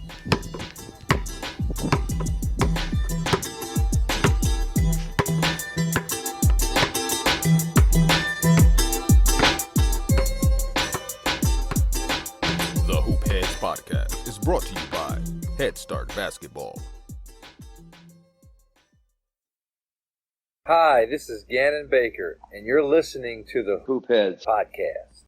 The Hoop Heads Podcast is brought to you by Head Start Basketball. Hi, this is Gannon Baker, and you're listening to the Hoop Heads Podcast.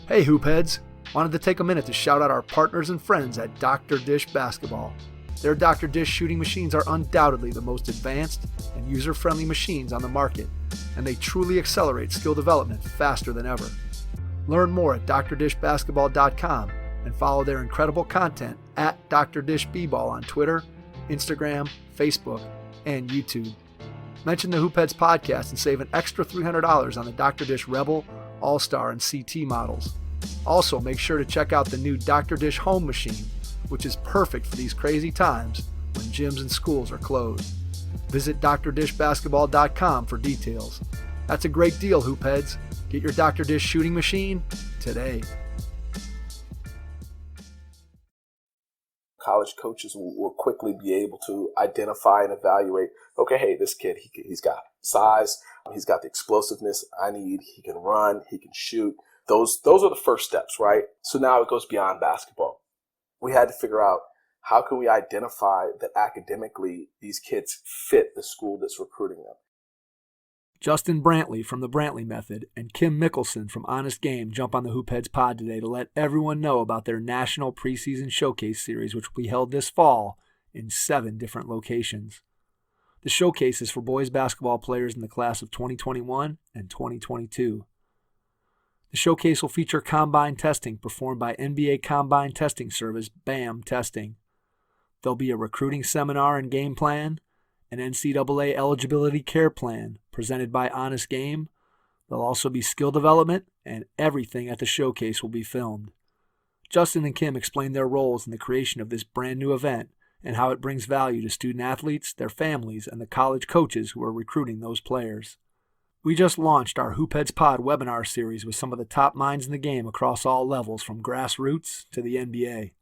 Hey Hoop Heads! Wanted to take a minute to shout out our partners and friends at Dr. Dish Basketball. Their Dr. Dish shooting machines are undoubtedly the most advanced and user-friendly machines on the market, and they truly accelerate skill development faster than ever. Learn more at drdishbasketball.com and follow their incredible content at Dr. Dish B-Ball on Twitter, Instagram, Facebook, and YouTube. Mention the Hoop Heads Podcast and save an extra $300 on the Dr. Dish Rebel, All-Star, and CT models. Also, make sure to check out the new Dr. Dish Home Machine, which is perfect for these crazy times when gyms and schools are closed. Visit drdishbasketball.com for details. That's a great deal, Hoop Heads. Get your Dr. Dish shooting machine today. College coaches will quickly be able to identify and evaluate, okay, hey, this kid, he's got size, he's got the explosiveness I need, he can run, he can shoot. Those are the first steps, right? So now it goes beyond basketball. We had to figure out how can we identify that academically these kids fit the school that's recruiting them. Justin Brantley from the Brantley Method and Kim Michelson from Honest Game jump on the Hoop Heads pod today to let everyone know about their national preseason showcase series, which will be held this fall in 7 different locations. The showcase is for boys basketball players in the class of 2021 and 2022. The showcase will feature combine testing performed by NBA Combine Testing Service, BAM Testing. There'll be a recruiting seminar and game plan, an NCAA eligibility care plan presented by Honest Game. There'll also be skill development, and everything at the showcase will be filmed. Justin and Kim explain their roles in the creation of this brand new event and how it brings value to student athletes, their families, and the college coaches who are recruiting those players. We just launched our Hoop Heads Pod webinar series with some of the top minds in the game across all levels, from grassroots to the NBA.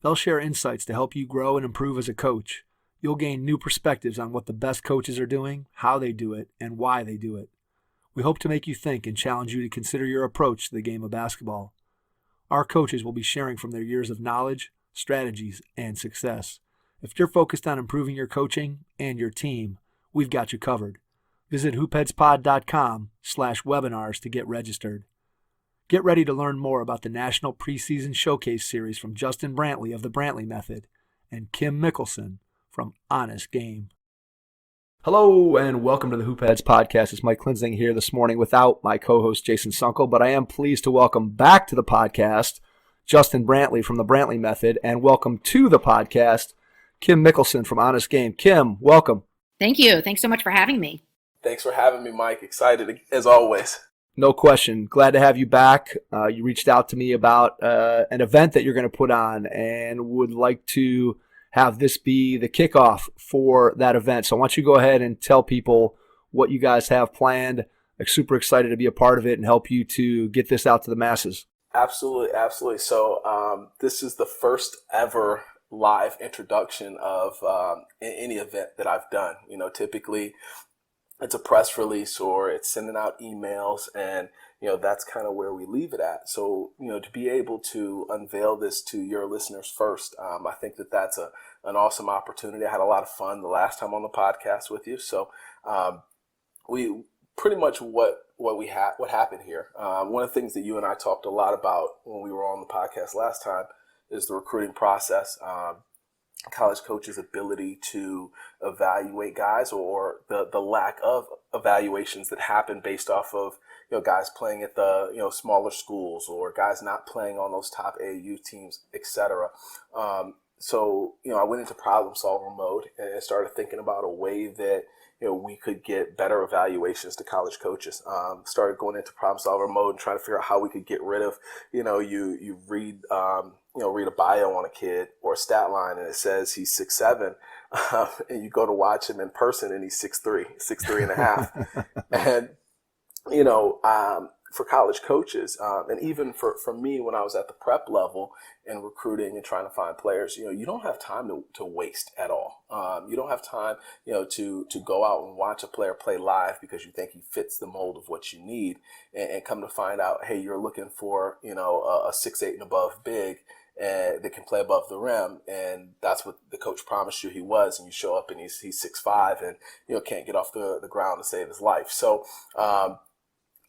They'll share insights to help you grow and improve as a coach. You'll gain new perspectives on what the best coaches are doing, how they do it, and why they do it. We hope to make you think and challenge you to consider your approach to the game of basketball. Our coaches will be sharing from their years of knowledge, strategies, and success. If you're focused on improving your coaching and your team, we've got you covered. Visit hoopheadspod.com/webinars to get registered. Get ready to learn more about the National Preseason Showcase Series from Justin Brantley of the Brantley Method and Kim Michelson from Honest Game. Hello and welcome to the Hoop Heads Podcast. It's Mike Klinzing here this morning without my co-host Jason Sunkel, but I am pleased to welcome back to the podcast Justin Brantley from the Brantley Method, and welcome to the podcast Kim Michelson from Honest Game. Kim, welcome. Thank you. Thanks so much for having me. Thanks for having me, Mike. Excited as always. No question. Glad to have you back. You reached out to me about an event that you're going to put on and would like to have this be the kickoff for that event. So why don't you go ahead and tell people what you guys have planned. I'm super excited to be a part of it and help you to get this out to the masses. Absolutely, absolutely. So this is the first ever live introduction of any event that I've done. You know, typically it's a press release or it's sending out emails, and that's kind of where we leave it at. So to be able to unveil this to your listeners first, I think that's an awesome opportunity. I had a lot of fun the last time on the podcast with you. So we pretty much what happened here. One of the things that you and I talked a lot about when we were on the podcast last time is the recruiting process. College coaches' ability to evaluate guys, or the lack of evaluations that happen based off of guys playing at the smaller schools, or guys not playing on those top AAU teams, etc. So I went into problem solver mode and started thinking about a way that we could get better evaluations to college coaches. Started going into problem solver mode and trying to figure out how we could get rid of you read read a bio on a kid or a stat line and it says he's 6'7", and you go to watch him in person and he's 6'3", 6'3 and a half. And for college coaches, and even for me when I was at the prep level and recruiting and trying to find players, you don't have time to waste at all. You don't have time, to go out and watch a player play live because you think he fits the mold of what you need, and come to find out, hey, you're looking for, a 6'8" and above big that can play above the rim, and that's what the coach promised you he was, and you show up and he's 6'5" and can't get off the ground to save his life. So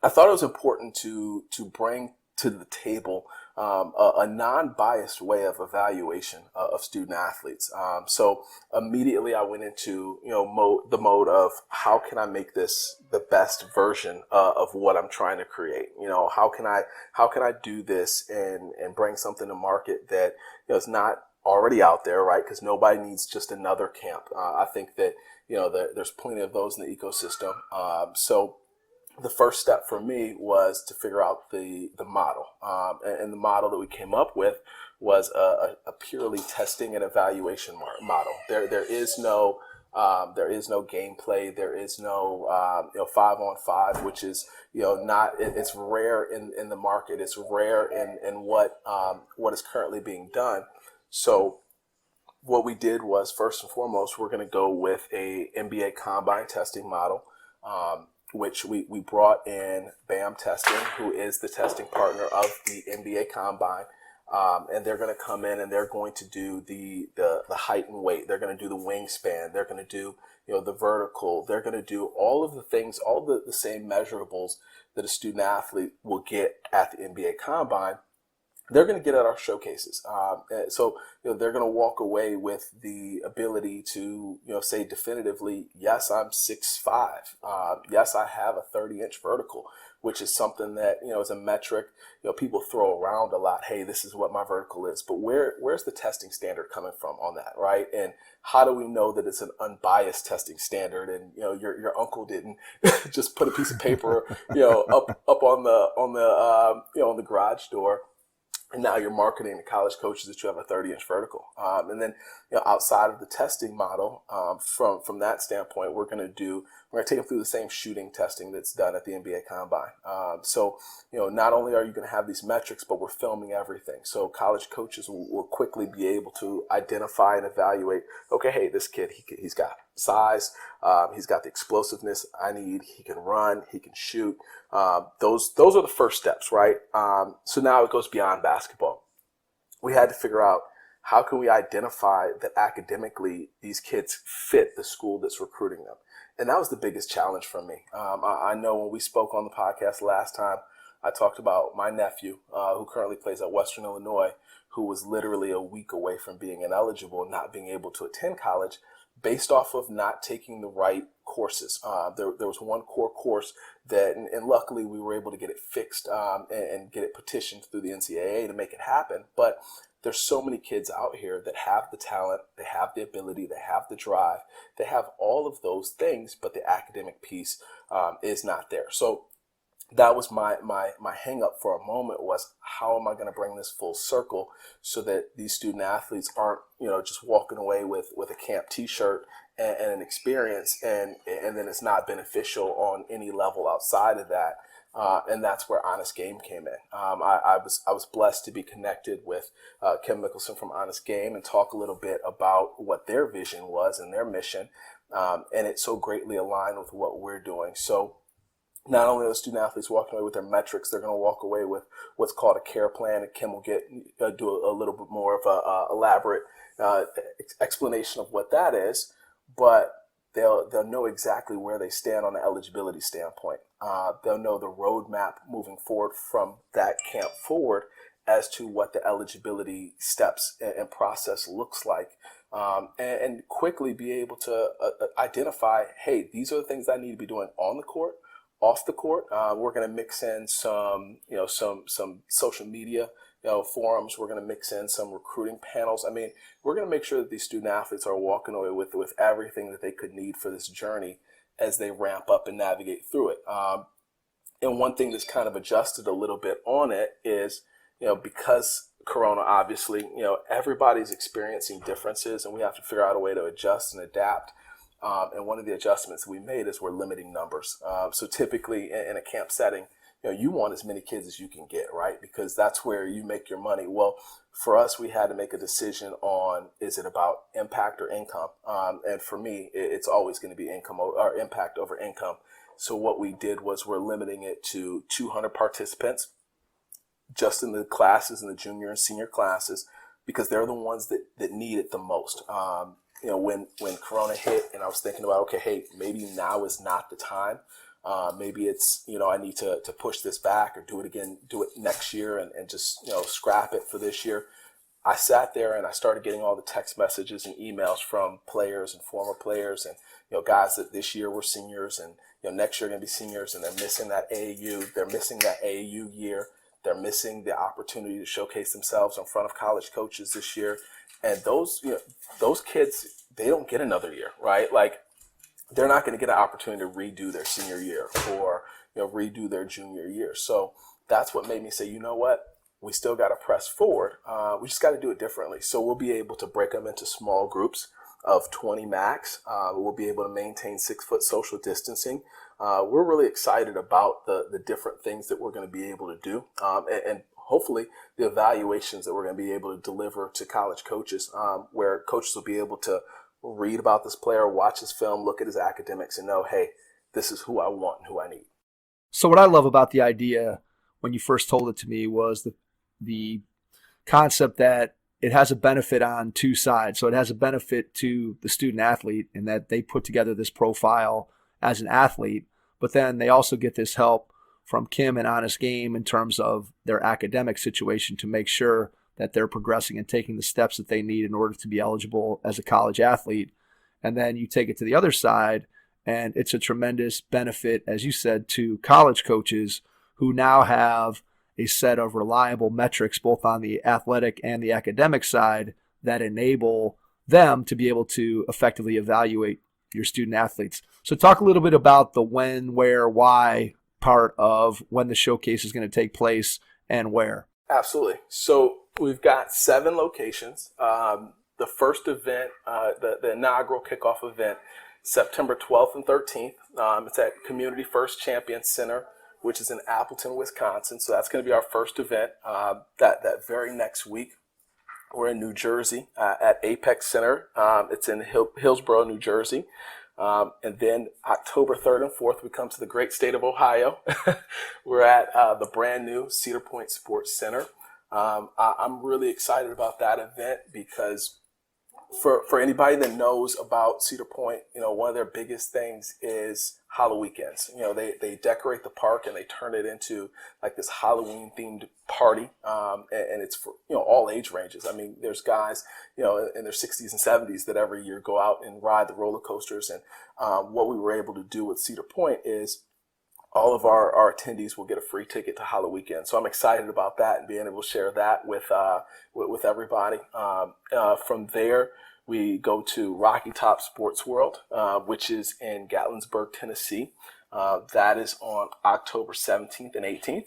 I thought it was important to bring to the table a non-biased way of evaluation of student athletes. So immediately I went into the mode of how can I make this the best version of what I'm trying to create. How can I do this and bring something to market that is not already out there, right? Because nobody needs just another camp. I think that there's plenty of those in the ecosystem. So the first step for me was to figure out the model, and the model that we came up with was a purely testing and evaluation model. There is no gameplay. There is no 5-on-5, which is not. It's rare in the market. It's rare in what is currently being done. So what we did was, first and foremost, we're going to go with a NBA Combine testing model. Which we brought in BAM Testing, who is the testing partner of the NBA Combine. And they're going to come in and they're going to do the height and weight. They're going to do the wingspan. They're going to do the vertical. They're going to do all of the things, all the same measurables that a student athlete will get at the NBA Combine. They're going to get at our showcases. So they're going to walk away with the ability to say definitively, yes, I'm 6'5". Yes, I have a 30-inch vertical, which is something that is a metric people throw around a lot. Hey, this is what my vertical is. But where's the testing standard coming from on that, right? And how do we know that it's an unbiased testing standard? And your uncle didn't just put a piece of paper up on the garage door. And now you're marketing to college coaches that you have a 30-inch vertical. And then, outside of the testing model, from that standpoint, we're going to take them through the same shooting testing that's done at the NBA Combine. So, not only are you going to have these metrics, but we're filming everything. So college coaches will quickly be able to identify and evaluate, okay, hey, this kid, he's got size, he's got the explosiveness I need, he can run, he can shoot. Those are the first steps, right? So now it goes beyond basketball. We had to figure out, how can we identify that academically these kids fit the school that's recruiting them? And that was the biggest challenge for me. I know when we spoke on the podcast last time, I talked about my nephew, who currently plays at Western Illinois, who was literally a week away from being ineligible, not being able to attend college, based off of not taking the right courses. There was one core course that, and luckily we were able to get it fixed and get it petitioned through the NCAA to make it happen. But there's so many kids out here that have the talent, they have the ability, they have the drive, they have all of those things, but the academic piece is not there. So that was my hang up for a moment, was how am I going to bring this full circle so that these student athletes aren't, just walking away with a camp t-shirt and an experience and then it's not beneficial on any level outside of that. And that's where Honest Game came in. I was blessed to be connected with Kim Michelson from Honest Game and talk a little bit about what their vision was and their mission. And it so greatly aligned with what we're doing. So not only are the student athletes walking away with their metrics, they're going to walk away with what's called a care plan. And Kim will do a little bit more of a elaborate explanation of what that is. But they'll know exactly where they stand on the eligibility standpoint. They'll know the roadmap moving forward from that camp forward as to what the eligibility steps and process looks like, and quickly be able to identify, hey, these are the things I need to be doing on the court, off the court. We're going to mix in some social media forums. We're going to mix in some recruiting panels. I mean, we're going to make sure that these student athletes are walking away with everything that they could need for this journey as they ramp up and navigate through it. And one thing that's kind of adjusted a little bit on it is, because Corona, obviously, everybody's experiencing differences and we have to figure out a way to adjust and adapt. And one of the adjustments we made is we're limiting numbers. So typically in a camp setting, you want as many kids as you can get, right? Because that's where you make your money. Well, for us, we had to make a decision on, is it about impact or income? And for me, it's always going to be income or impact over income. So what we did was we're limiting it to 200 participants just in the classes, in the junior and senior classes, because they're the ones that need it the most. When Corona hit and I was thinking about, okay, hey, maybe now is not the time. Maybe it's, I need to push this back or do it again, do it next year and just, scrap it for this year. I sat there and I started getting all the text messages and emails from players and former players and, guys that this year were seniors and, next year going to be seniors, and they're missing that AAU. They're missing that AAU year. They're missing the opportunity to showcase themselves in front of college coaches this year. And those kids, they don't get another year, right? Like, they're not going to get an opportunity to redo their senior year or, redo their junior year. So that's what made me say, you know what? We still got to press forward. We just got to do it differently. So we'll be able to break them into small groups of 20 max. We'll be able to maintain 6-foot social distancing. We're really excited about the different things that we're going to be able to do. And hopefully the evaluations that we're going to be able to deliver to college coaches, where coaches will be able to read about this player, watch his film, look at his academics, and know, hey, this is who I want and who I need. So what I love about the idea when you first told it to me was the concept that it has a benefit on two sides. So it has a benefit to the student athlete in that they put together this profile as an athlete, but then they also get this help from Kim and Honest Game in terms of their academic situation to make sure that they're progressing and taking the steps that they need in order to be eligible as a college athlete. And then you take it to the other side, and it's a tremendous benefit, as you said, to college coaches who now have a set of reliable metrics, both on the athletic and the academic side, that enable them to be able to effectively evaluate your student athletes. So talk a little bit about the when, where, why part of when the showcase is going to take place and where. Absolutely. So we've got 7 locations. The first event, the inaugural kickoff event, September 12th and 13th. It's at Community First Champion Center, which is in Appleton, Wisconsin. So that's going to be our first event. That very next week, we're in New Jersey at Apex Center. It's in Hillsborough, New Jersey. And then October 3rd and 4th, we come to the great state of Ohio. We're at the brand new Cedar Point Sports Center. I'm really excited about that event because for anybody that knows about Cedar Point, one of their biggest things is Halloween weekends. They decorate the park and they turn it into like this Halloween themed party. And it's for, all age ranges. I mean, there's guys, in their 60s and 70s that every year go out and ride the roller coasters. And what we were able to do with Cedar Point is all of our attendees will get a free ticket to Halloween weekend. So I'm excited about that and being able to share that with everybody. From there, we go to Rocky Top Sports World, which is in Gatlinburg, Tennessee. That is on October 17th and 18th.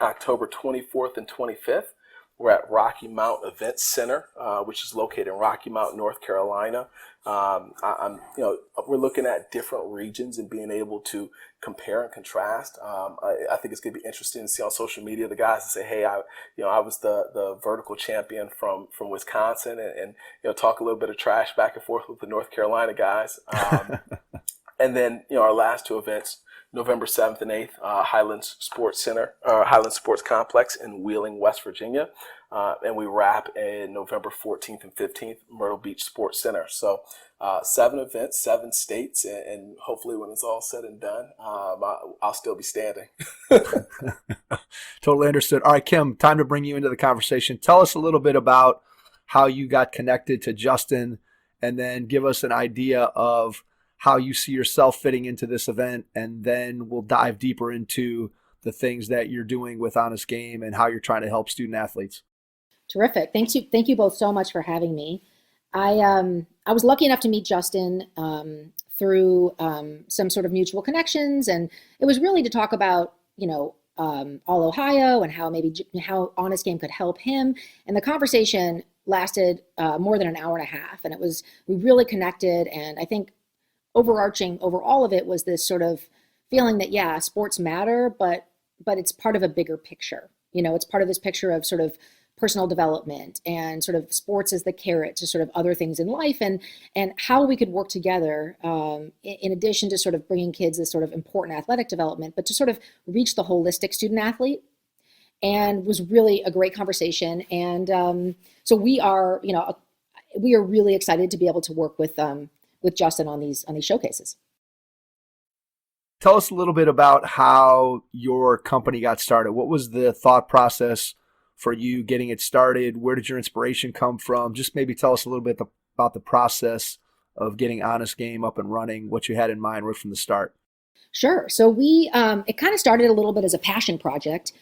October 24th and 25th, we're at Rocky Mount Event Center, which is located in Rocky Mount, North Carolina. We're looking at different regions and being able to compare and contrast. I think it's going to be interesting to see on social media the guys that say, hey, I was the vertical champion from Wisconsin and talk a little bit of trash back and forth with the North Carolina guys. And then, our last 2 events, November 7th and 8th, Highlands Sports Complex in Wheeling, West Virginia. And we wrap in November 14th and 15th, Myrtle Beach Sports Center. So 7 events, 7 states, and hopefully when it's all said and done, I'll still be standing. Totally understood. All right, Kim, time to bring you into the conversation. Tell us a little bit about how you got connected to Justin, and then give us an idea of how you see yourself fitting into this event, and then we'll dive deeper into the things that you're doing with Honest Game and how you're trying to help student athletes. Terrific. Thank you both so much for having me. I was lucky enough to meet Justin through some sort of mutual connections, and it was really to talk about All Ohio and how Honest Game could help him. And the conversation lasted more than an hour and a half, and we really connected. And I think overarching over all of it was this sort of feeling that sports matter, but but it's part of a bigger picture. It's part of this picture of sort of personal development and sort of sports as the carrot to sort of other things in life, and how we could work together in addition to sort of bringing kids this sort of important athletic development, but to sort of reach the holistic student athlete. And was really a great conversation. And so we are really excited to be able to work with Justin on these showcases. Tell us a little bit about how your company got started. What was the thought process for you getting it started? Where did your inspiration come from? Just maybe tell us a little bit about the process of getting Honest Game up and running, what you had in mind right from the start. Sure. So it kind of started a little bit as a passion project.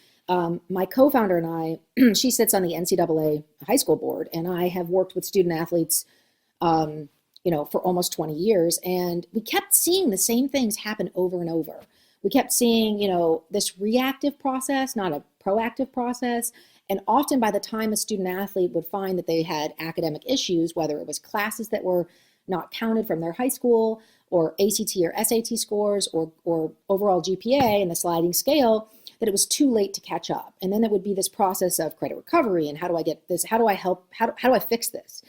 My co-founder and I, she sits on the NCAA high school board, and I have worked with student athletes, for almost 20 years. And we kept seeing the same things happen over and over. We kept seeing, this reactive process, not a proactive process. And often by the time a student athlete would find that they had academic issues, whether it was classes that were not counted from their high school, or ACT or SAT scores, or overall GPA and the sliding scale, that it was too late to catch up. And then it would be this process of credit recovery and how do I get this? How do I help? How do I fix this?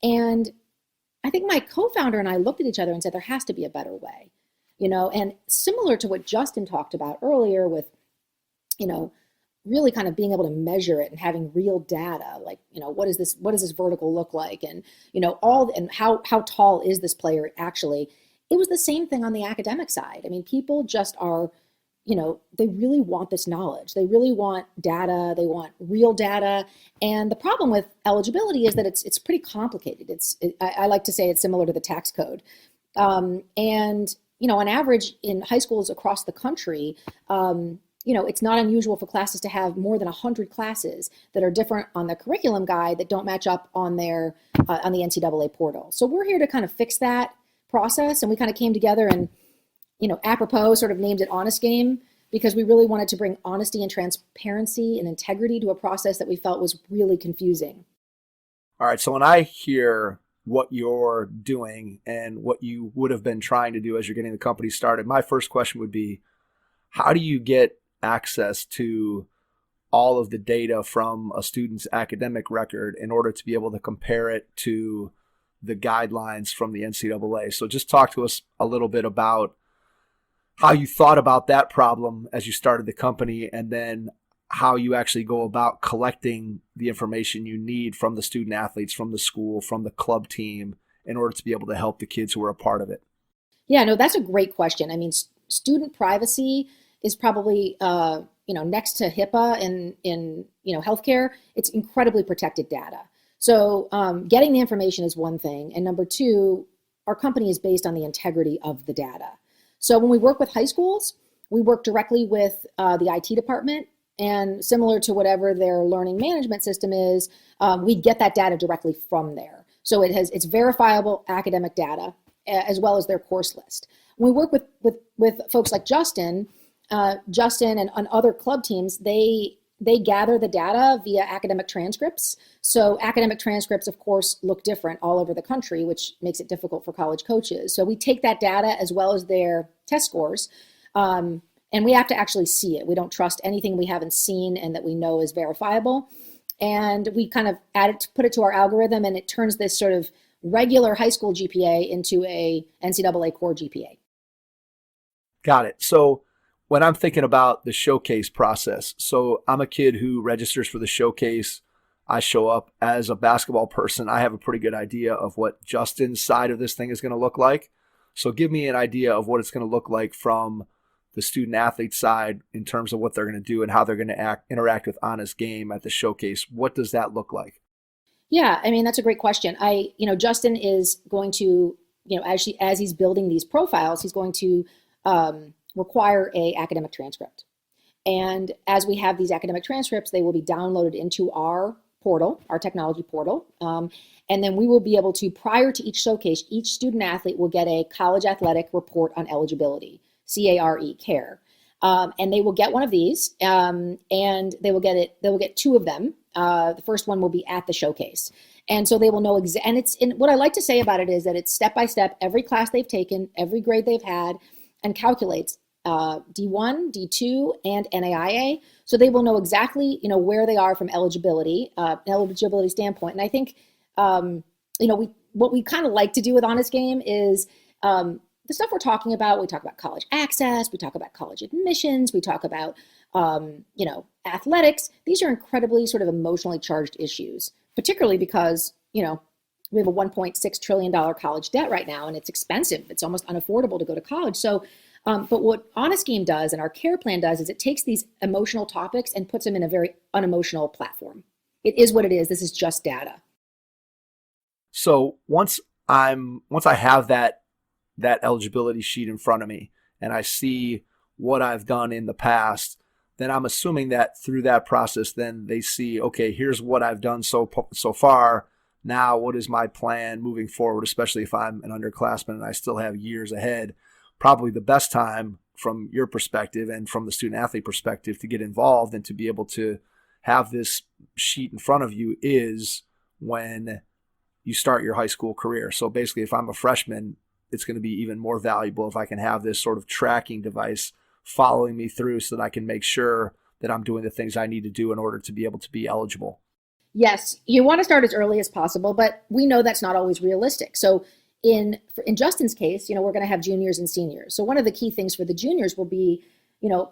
And I think my co-founder and I looked at each other and said, there has to be a better way, and similar to what Justin talked about earlier with, really kind of being able to measure it and having real data, like, what does this vertical look like? And, and how tall is this player actually? It was the same thing on the academic side. I mean, people just are, they really want this knowledge. They really want data. They want real data. And the problem with eligibility is that it's pretty complicated. I like to say it's similar to the tax code. And, on average in high schools across the country, it's not unusual for classes to have more than 100 classes that are different on the curriculum guide that don't match up on their on the NCAA portal. So we're here to kind of fix that process. And we kind of came together and, apropos sort of named it Honest Game, because we really wanted to bring honesty and transparency and integrity to a process that we felt was really confusing. All right. So when I hear what you're doing and what you would have been trying to do as you're getting the company started, my first question would be, how do you get access to all of the data from a student's academic record in order to be able to compare it to the guidelines from the NCAA? So just talk to us a little bit about how you thought about that problem as you started the company, and then how you actually go about collecting the information you need from the student athletes, from the school, from the club team, in order to be able to help the kids who are a part of it. Yeah, no, that's a great question. I mean, student privacy is probably, next to HIPAA in healthcare. It's incredibly protected data. So getting the information is one thing. And number two, our company is based on the integrity of the data. So when we work with high schools, we work directly with the IT department, and similar to whatever their learning management system is, we get that data directly from there. So it's verifiable academic data as well as their course list. When we work with folks like Justin and other club teams, they gather the data via academic transcripts. So academic transcripts, of course, look different all over the country, which makes it difficult for college coaches. So we take that data as well as their test scores, and we have to actually see it. We don't trust anything we haven't seen and that we know is verifiable. And we kind of put it to our algorithm, and it turns this sort of regular high school GPA into a NCAA core GPA. Got it. So when I'm thinking about the showcase process, so I'm a kid who registers for the showcase. I show up as a basketball person. I have a pretty good idea of what Justin's side of this thing is going to look like. So give me an idea of what it's going to look like from the student athlete side in terms of what they're going to do and how they're going to interact with Honest Game at the showcase. What does that look like? Yeah, I mean, that's a great question. Justin is going to, as he's building these profiles, he's going to require a academic transcript. And as we have these academic transcripts, they will be downloaded into our portal, our technology portal. And then we will be able to, prior to each showcase, each student athlete will get a college athletic report on eligibility, CARE. And they will get one of these, and they will get two of them. The first one will be at the showcase. And so they will know and what I like to say about it is that it's step by step, every class they've taken, every grade they've had, and calculates D1, D2, and NAIA. So they will know exactly, where they are from eligibility standpoint. And I think, what we kind of like to do with Honest Game is the stuff we're talking about. We talk about college access, we talk about college admissions, we talk about, athletics. These are incredibly sort of emotionally charged issues, particularly because, we have a $1.6 trillion college debt right now, and it's expensive. It's almost unaffordable to go to college. So, but what Honest Game does and our care plan does is it takes these emotional topics and puts them in a very unemotional platform. It is what it is. This is just data. So once I have that eligibility sheet in front of me and I see what I've done in the past, then I'm assuming that through that process, then they see, okay, here's what I've done so far. Now, what is my plan moving forward, especially if I'm an underclassman and I still have years ahead? Probably the best time from your perspective and from the student athlete perspective to get involved and to be able to have this sheet in front of you is when you start your high school career. So basically, if I'm a freshman, it's going to be even more valuable if I can have this sort of tracking device following me through so that I can make sure that I'm doing the things I need to do in order to be able to be eligible. Yes, you want to start as early as possible, but we know that's not always realistic. So in Justin's case, we're going to have juniors and seniors. So one of the key things for the juniors will be,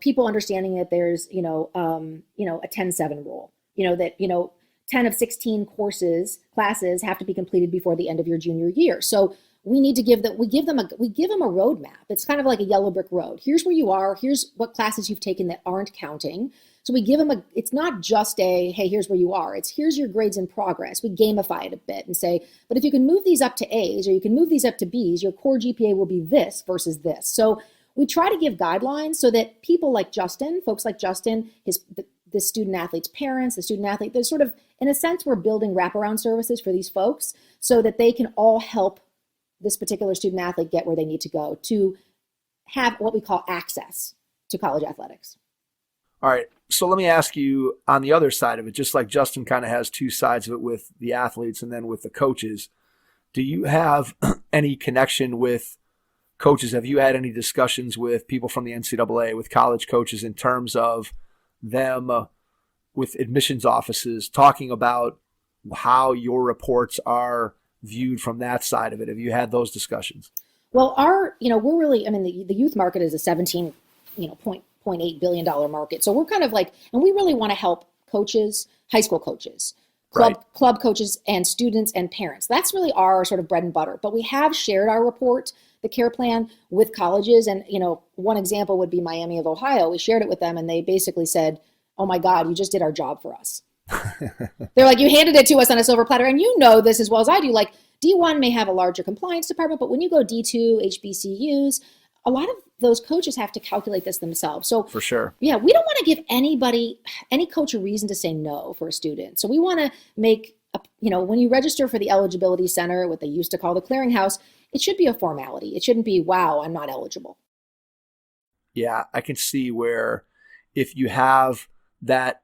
people understanding that there's, a 10-7 rule, that, 10 of 16 classes have to be completed before the end of your junior year. So we need to give them a roadmap. It's kind of like a yellow brick road. Here's where you are. Here's what classes you've taken that aren't counting. So we give them it's not just hey, here's where you are. It's here's your grades in progress. We gamify it a bit and say, but if you can move these up to A's or you can move these up to B's, your core GPA will be this versus this. So we try to give guidelines so that people like Justin, folks like Justin, the student athlete's parents, the student athlete, there's sort of, in a sense, we're building wraparound services for these folks so that they can all help this particular student athlete get where they need to go to have what we call access to college athletics. All right. So let me ask you on the other side of it, just like Justin kind of has two sides of it with the athletes and then with the coaches. Do you have any connection with coaches? Have you had any discussions with people from the NCAA, with college coaches in terms of them with admissions offices talking about how your reports are viewed from that side of it? Have you had those discussions? Well, we're really, the youth market is a 17.8 billion dollar market. So we're kind of like, and we really want to help coaches, high school coaches, club coaches, and students and parents. That's really our sort of bread and butter. But we have shared our report, the care plan, with colleges. And, one example would be Miami of Ohio. We shared it with them and they basically said, oh my God, you just did our job for us. They're like, you handed it to us on a silver platter. And this as well as I do, like D1 may have a larger compliance department, but when you go D2, HBCUs, a lot of those coaches have to calculate this themselves. So for sure. Yeah, we don't want to give any coach a reason to say no for a student. So we want to make, when you register for the eligibility center, what they used to call the clearinghouse, it should be a formality. It shouldn't be, wow, I'm not eligible. Yeah, I can see where if you have that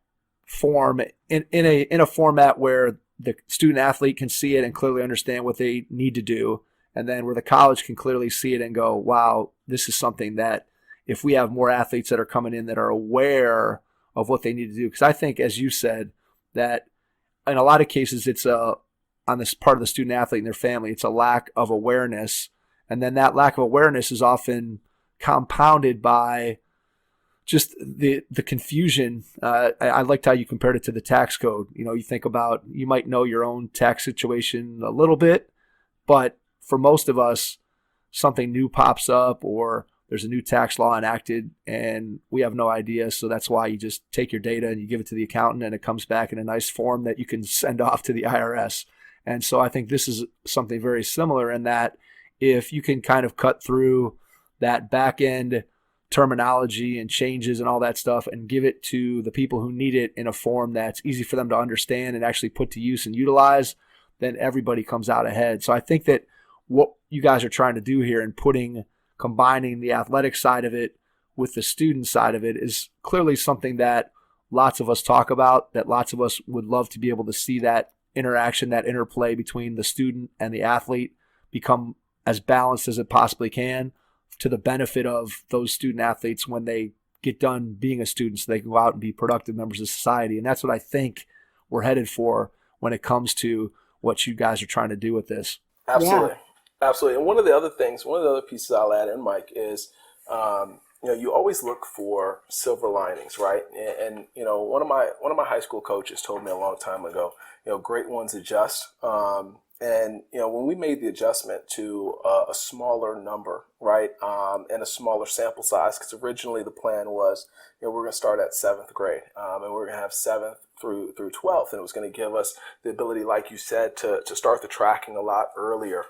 form in a format where the student athlete can see it and clearly understand what they need to do, and then where the college can clearly see it and go, wow, this is something that if we have more athletes that are coming in that are aware of what they need to do. Because I think, as you said, that in a lot of cases, it's on this part of the student athlete and their family, it's a lack of awareness. And then that lack of awareness is often compounded by just the confusion. I liked how you compared it to the tax code. You think about, you might know your own tax situation a little bit, but for most of us, something new pops up or there's a new tax law enacted and we have no idea. So that's why you just take your data and you give it to the accountant and it comes back in a nice form that you can send off to the IRS. And so I think this is something very similar in that if you can kind of cut through that back end terminology and changes and all that stuff and give it to the people who need it in a form that's easy for them to understand and actually put to use and utilize, then everybody comes out ahead. So I think that what you guys are trying to do here and combining the athletic side of it with the student side of it is clearly something that lots of us talk about, that lots of us would love to be able to see that interaction, that interplay between the student and the athlete become as balanced as it possibly can. to the benefit of those student athletes when they get done being a student so they can go out and be productive members of society. And that's what I think we're headed for when it comes to what you guys are trying to do with this. Absolutely. Yeah. Absolutely. And one of the other pieces I'll add in, Mike, is, you always look for silver linings, right? And one of my high school coaches told me a long time ago, great ones adjust. And when we made the adjustment to a smaller number, right, and a smaller sample size, because originally the plan was, we're going to start at 7th grade, and we're going to have 7th through 12th, and it was going to give us the ability, like you said, to start the tracking a lot earlier,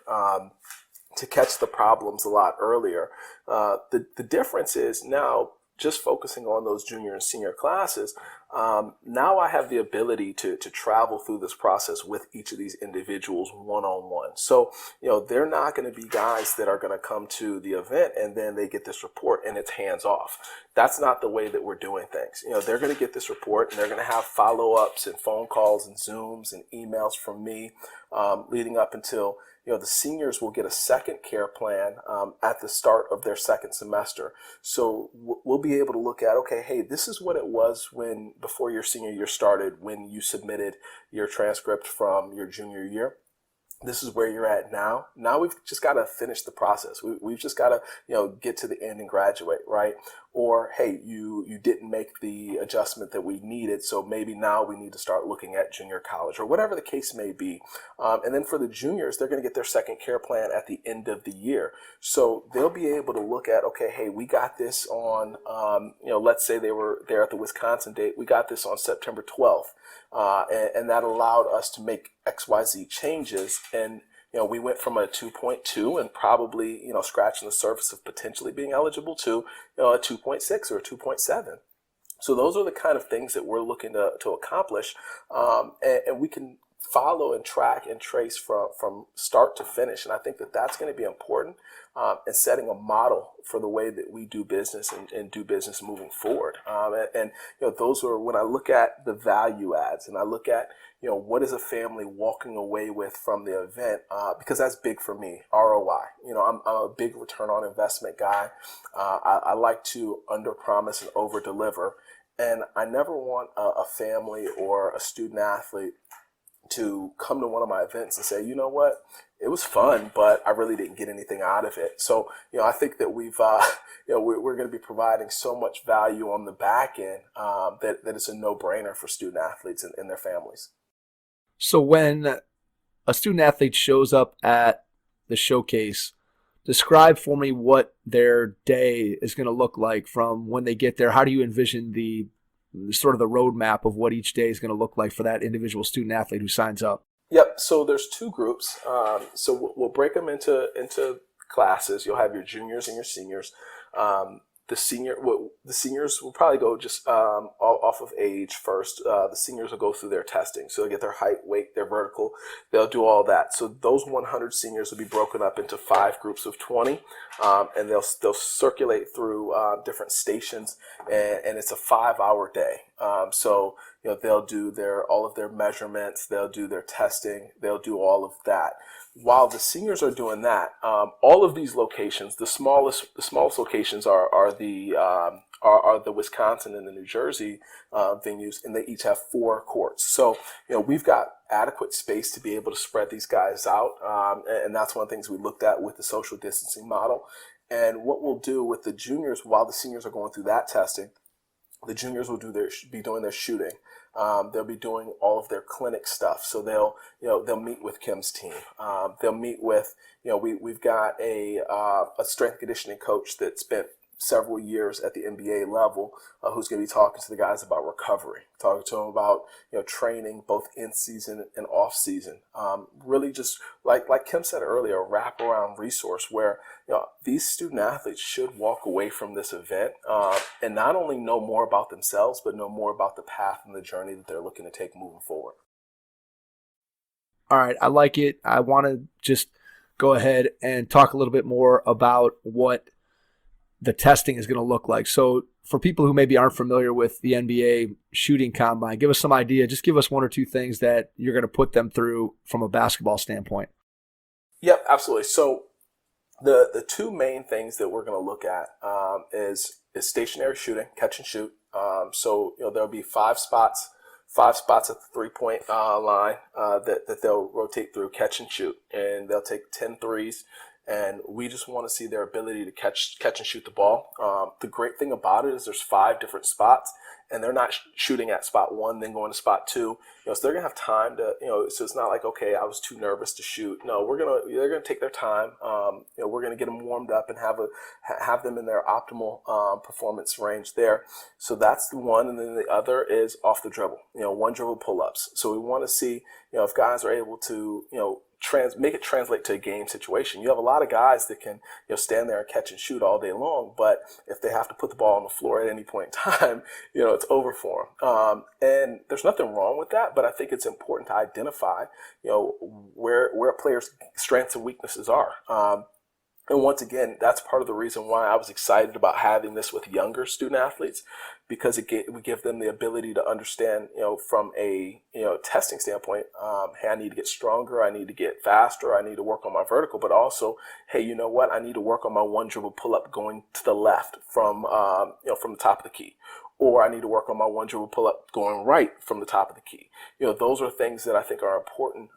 to catch the problems a lot earlier. The difference is now, just focusing on those junior and senior classes, now I have the ability to travel through this process with each of these individuals one-on-one. So, they're not going to be guys that are going to come to the event and then they get this report and it's hands off. That's not the way that we're doing things. They're going to get this report and they're going to have follow-ups and phone calls and Zooms and emails from me leading up until the seniors will get a second care plan at the start of their second semester. So we'll be able to look at, okay, hey, this is what it was before your senior year started, when you submitted your transcript from your junior year. This is where you're at now. Now we've just got to finish the process. We've just got to, get to the end and graduate, right? Or, hey, you didn't make the adjustment that we needed, so maybe now we need to start looking at junior college, or whatever the case may be. And then for the juniors, they're going to get their second care plan at the end of the year. So they'll be able to look at, okay, hey, we got this on, let's say they were there at the Wisconsin date. We got this on September 12th. And that allowed us to make XYZ changes. And, we went from a 2.2 and probably, scratching the surface of potentially being eligible to, a 2.6 or a 2.7. So those are the kind of things that we're looking to accomplish. And we can follow and track and trace from start to finish. And I think that that's going to be important in setting a model for the way that we do business and do business moving forward. And those are, when I look at the value adds and I look at, what is a family walking away with from the event? Because that's big for me, ROI. I'm a big return on investment guy. I like to under promise and over deliver. And I never want a family or a student athlete to come to one of my events and say, you know what, it was fun, but I really didn't get anything out of it. So, I think that we're going to be providing so much value on the back end that it's a no-brainer for student athletes and their families. So when a student athlete shows up at the showcase, describe for me what their day is going to look like from when they get there. How do you envision the sort of the roadmap of what each day is going to look like for that individual student athlete who signs up? Yep. So there's two groups. So we'll break them into classes. You'll have your juniors and your seniors. The seniors will probably go just off of age first. The seniors will go through their testing. So they'll get their height, weight, their vertical. They'll do all that. So those 100 seniors will be broken up into 5 groups of 20, and they'll circulate through different stations, and it's a 5-hour day. So they'll do all of their measurements. They'll do their testing. They'll do all of that. While the seniors are doing that, all of these locations, the smallest locations are the Wisconsin and the New Jersey venues, and they each have 4 courts. So we've got adequate space to be able to spread these guys out, and that's one of the things we looked at with the social distancing model. And what we'll do with the juniors, while the seniors are going through that testing, the juniors will be doing their shooting. They'll be doing all of their clinic stuff. So they'll meet with Kim's team. They'll meet with, we've got a strength and conditioning coach that spent several years at the NBA level, who's going to be talking to the guys about recovery, talking to them about, training both in season and off season. Really just like Kim said earlier, a wraparound resource where, these student athletes should walk away from this event and not only know more about themselves, but know more about the path and the journey that they're looking to take moving forward. All right. I like it. I want to just go ahead and talk a little bit more about what the testing is going to look like. So for people who maybe aren't familiar with the NBA shooting combine, give us some idea. Just give us 1 or 2 things that you're going to put them through from a basketball standpoint. Yep, absolutely. So The two main things that we're going to look at is stationary shooting, catch and shoot. So there'll be five spots at the 3-point line that they'll rotate through, catch and shoot, and they'll take 10 threes. And we just want to see their ability to catch and shoot the ball. The great thing about it is there's 5 different spots, and they're not shooting at spot 1, then going to spot 2. So they're gonna have time to, so it's not like, okay, I was too nervous to shoot. No, they're gonna take their time. We're gonna get them warmed up and have them in their optimal performance range there. So that's the one, and then the other is off the dribble. One dribble pull-ups. So we want to see, if guys are able to, make it translate to a game situation. You have a lot of guys that can stand there and catch and shoot all day long, but if they have to put the ball on the floor at any point in time, it's over for them. And there's nothing wrong with that, but I think it's important to identify where a player's strengths and weaknesses are. And once again, that's part of the reason why I was excited about having this with younger student athletes, because we give them the ability to understand, from a testing standpoint, hey, I need to get stronger, I need to get faster, I need to work on my vertical, but also, hey, you know what, I need to work on my one dribble pull up going to the left from the top of the key, or I need to work on my one dribble pull up going right from the top of the key. Those are things that I think are important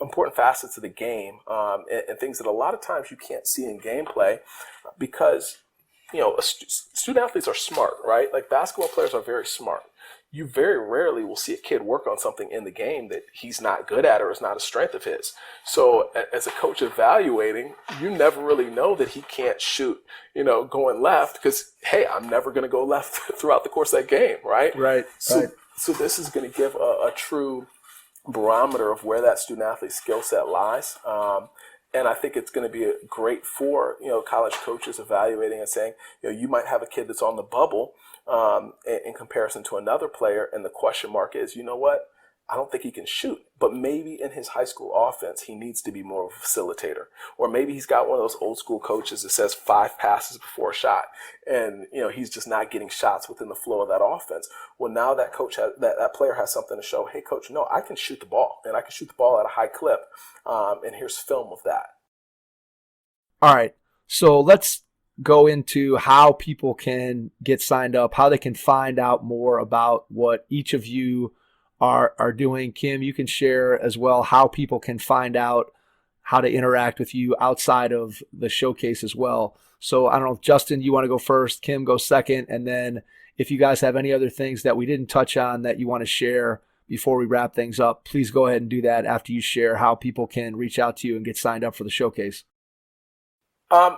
important facets of the game, and things that a lot of times you can't see in gameplay, because student athletes are smart, right? Like, basketball players are very smart. You very rarely will see a kid work on something in the game that he's not good at or is not a strength of his. So as a coach evaluating, you never really know that he can't shoot, going left, because, hey, I'm never going to go left throughout the course of that game, right? Right. So this is going to give a true barometer of where that student athlete's skill set lies. And I think it's going to be great for, college coaches evaluating and saying, you might have a kid that's on the bubble in comparison to another player, and the question mark is, what? I don't think he can shoot, but maybe in his high school offense, he needs to be more of a facilitator. Or maybe he's got one of those old school coaches that says 5 passes before a shot, and he's just not getting shots within the flow of that offense. Well, now that coach that player has something to show. Hey, coach, no, I can shoot the ball, and I can shoot the ball at a high clip, and here's film of that. All right, so let's go into how people can get signed up, how they can find out more about what each of you are doing. Kim, you can share as well how people can find out how to interact with you outside of the showcase as well. So I don't know, Justin, you want to go first, Kim go second, and then if you guys have any other things that we didn't touch on that you want to share before we wrap things up, please go ahead and do that after you share how people can reach out to you and get signed up for the showcase.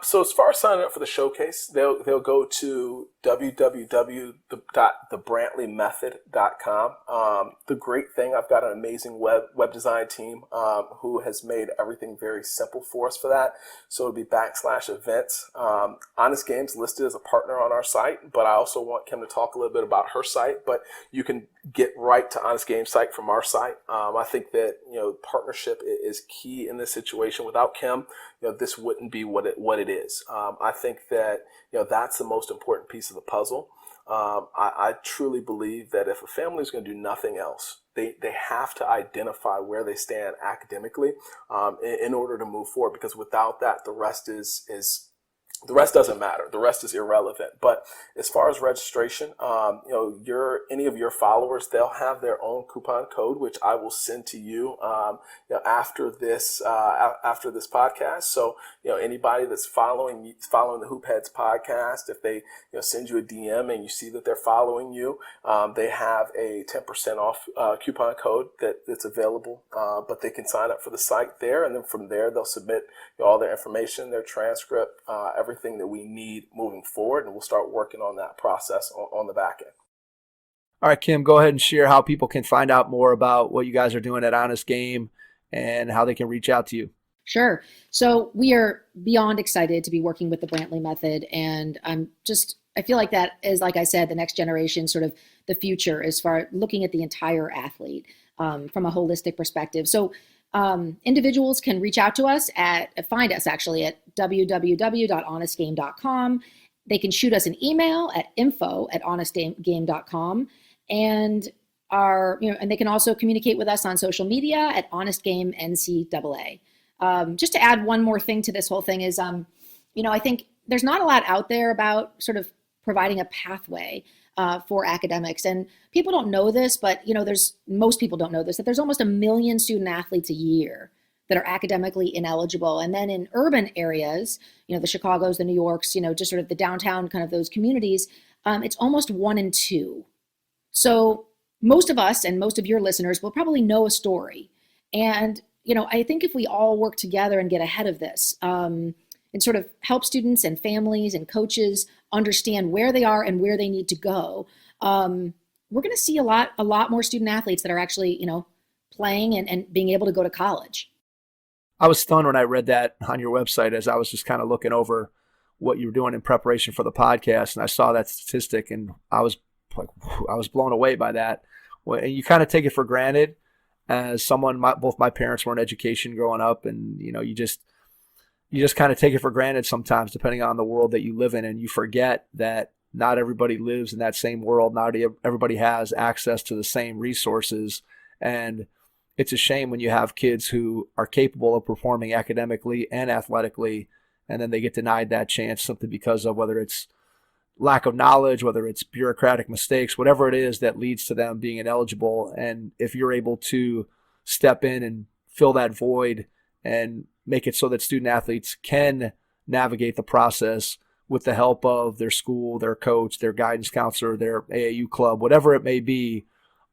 So as far as signing up for the showcase, they'll go to www.thebrantley.com. The great thing, I've got an amazing web design team who has made everything very simple for us for that. So it'll be /events. Honest Games listed as a partner on our site, but I also want Kim to talk a little bit about her site. But you can get right to Honest Games site from our site. I think that partnership is key in this situation. Without Kim, this wouldn't be what it is. I think that that's the most important piece of the puzzle. I truly believe that if a family is going to do nothing else, they have to identify where they stand academically in order to move forward. Because without that, the rest the rest doesn't matter. The rest is irrelevant. But as far as registration, any of your followers, they'll have their own coupon code, which I will send to you, after this podcast. So, anybody that's following the Hoop Heads podcast, if they send you a DM and you see that they're following you, they have a 10% off coupon code that's available. But they can sign up for the site there, and then from there they'll submit all their information, their transcript, everything that we need moving forward, and we'll start working on that process on the back end. All right, Kim, go ahead and share how people can find out more about what you guys are doing at Honest Game and how they can reach out to you. Sure. So we are beyond excited to be working with the Brantley method, and I feel like that is, like I said, the next generation, sort of the future as far as looking at the entire athlete from a holistic perspective. So individuals can reach out to us find us at www.honestgame.com. They can shoot us an email at info@honestgame.com, and and they can also communicate with us on social media at Honest Game NCAA. Just to add one more thing to this whole thing is, I think there's not a lot out there about sort of providing a pathway for academics. And people don't know this, but most people don't know this, that there's almost 1 million student athletes a year that are academically ineligible. And then in urban areas, the Chicagos, the New Yorks, just sort of the downtown kind of those communities, it's almost 1 in 2. So most of us and most of your listeners will probably know a story. And, I think if we all work together and get ahead of this, and sort of help students and families and coaches understand where they are and where they need to go, we're going to see a lot more student athletes that are actually, playing and being able to go to college. I was stunned when I read that on your website as I was just kind of looking over what you were doing in preparation for the podcast, and I saw that statistic, and I was blown away by that. And you kind of take it for granted as someone. Both my parents were in education growing up, and you just kind of take it for granted sometimes, depending on the world that you live in, and you forget that not everybody lives in that same world. Not everybody has access to the same resources, and it's a shame when you have kids who are capable of performing academically and athletically, and then they get denied that chance simply because of whether it's lack of knowledge, whether it's bureaucratic mistakes, whatever it is that leads to them being ineligible. And if you're able to step in and fill that void and make it so that student athletes can navigate the process with the help of their school, their coach, their guidance counselor, their AAU club, whatever it may be,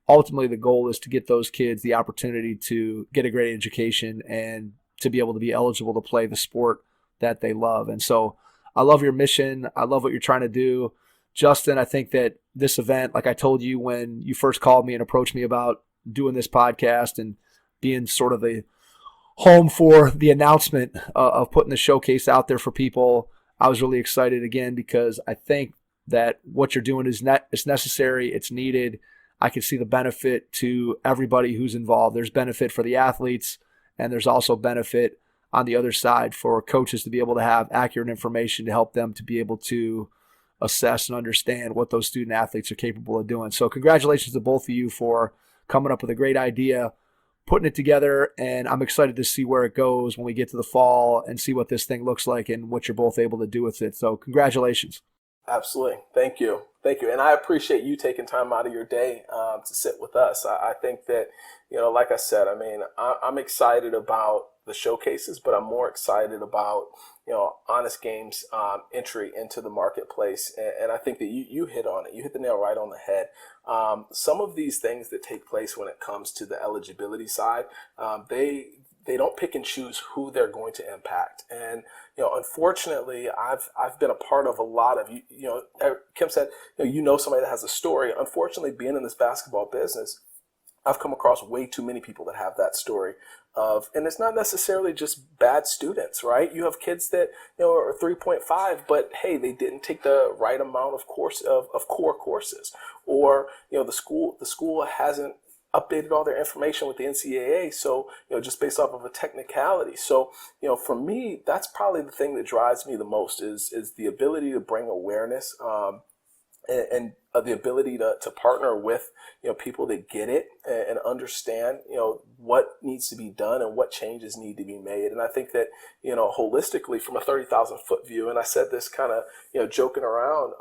ultimately the goal is to get those kids the opportunity to get a great education and to be able to be eligible to play the sport that they love. And so I love your mission. I love what you're trying to do. Justin, I think that this event, like I told you when you first called me and approached me about doing this podcast and being sort of the home for the announcement of putting the showcase out there for people, I was really excited again because I think that what you're doing is necessary. It's needed. I can see the benefit to everybody who's involved. There's benefit for the athletes, and there's also benefit on the other side for coaches to be able to have accurate information to help them to be able to assess and understand what those student athletes are capable of doing. So congratulations to both of you for coming up with a great idea, putting it together, and I'm excited to see where it goes when we get to the fall and see what this thing looks like and what you're both able to do with it. So congratulations. Absolutely. Thank you. And I appreciate you taking time out of your day to sit with us. I think that, like I said, I'm excited about the showcases, but I'm more excited about, Honest Game's entry into the marketplace. And I think that you hit on it. You hit the nail right on the head. Some of these things that take place when it comes to the eligibility side, they don't pick and choose who they're going to impact. And, unfortunately, I've been a part of a lot of, Kim said, somebody that has a story. Unfortunately, being in this basketball business, I've come across way too many people that have that story and it's not necessarily just bad students, right? You have kids that, are 3.5, but hey, they didn't take the right amount of core courses, or, the school hasn't updated all their information with the NCAA. So, just based off of a technicality. So, for me, that's probably the thing that drives me the most is the ability to bring awareness, and the ability to partner with, people that get it and understand, what needs to be done and what changes need to be made. And I think that, holistically from a 30,000 foot view, and I said this kind of, joking around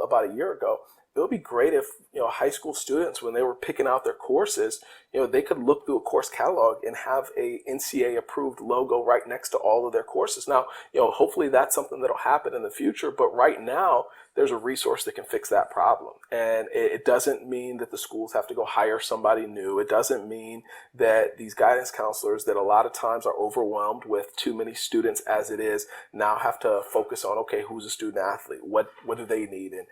about a year ago, it would be great if, high school students, when they were picking out their courses, they could look through a course catalog and have a NCAA approved logo right next to all of their courses. Now, hopefully that's something that'll happen in the future, but right now there's a resource that can fix that problem. And it doesn't mean that the schools have to go hire somebody new. It doesn't mean that these guidance counselors that a lot of times are overwhelmed with too many students as it is now have to focus on, okay, who's a student athlete? What do they need? And,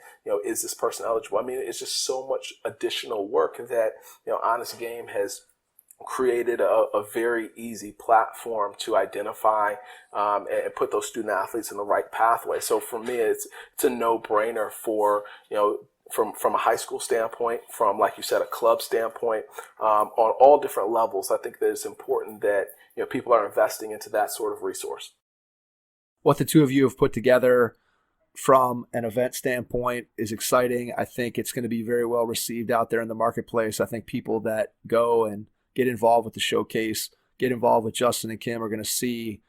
is this person eligible? It's just so much additional work that, Honest Game has created a very easy platform to identify and put those student athletes in the right pathway. So for me, it's a no-brainer for, from a high school standpoint, from, like you said, a club standpoint, on all different levels. I think that it's important that, people are investing into that sort of resource. What the two of you have put together from an event standpoint is exciting. I think it's going to be very well received out there in the marketplace. I think people that go and get involved with the showcase get involved with Justin and Kim are going to see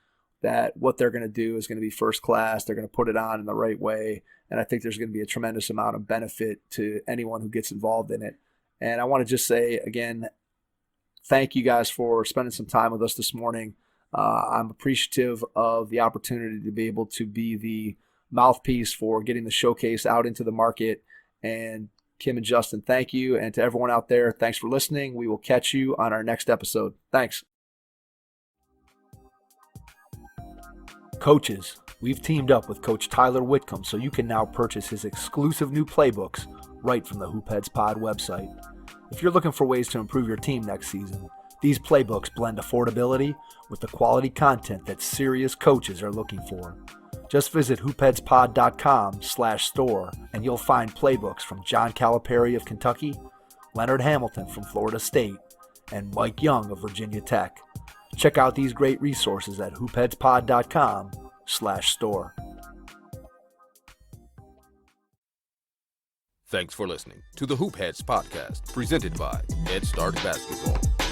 that what they're going to do is going to be first class. They're going to put it on in the right way. And I think there's going to be a tremendous amount of benefit to anyone who gets involved in it. And I want to just say, again, thank you guys for spending some time with us this morning. I'm appreciative of the opportunity to be able to be the mouthpiece for getting the showcase out into the market. And Kim and Justin, thank you. And to everyone out there, thanks for listening. We will catch you on our next episode. Thanks. Coaches, we've teamed up with Coach Tyler Whitcomb so you can now purchase his exclusive new playbooks right from the Hoopheads Pod website. If you're looking for ways to improve your team next season, these playbooks blend affordability with the quality content that serious coaches are looking for. Just visit hoopheadspod.com/store and you'll find playbooks from John Calipari of Kentucky, Leonard Hamilton from Florida State, and Mike Young of Virginia Tech. Check out these great resources at hoopheadspod.com/store. Thanks for listening to the Hoop Heads Podcast, presented by Head Start Basketball.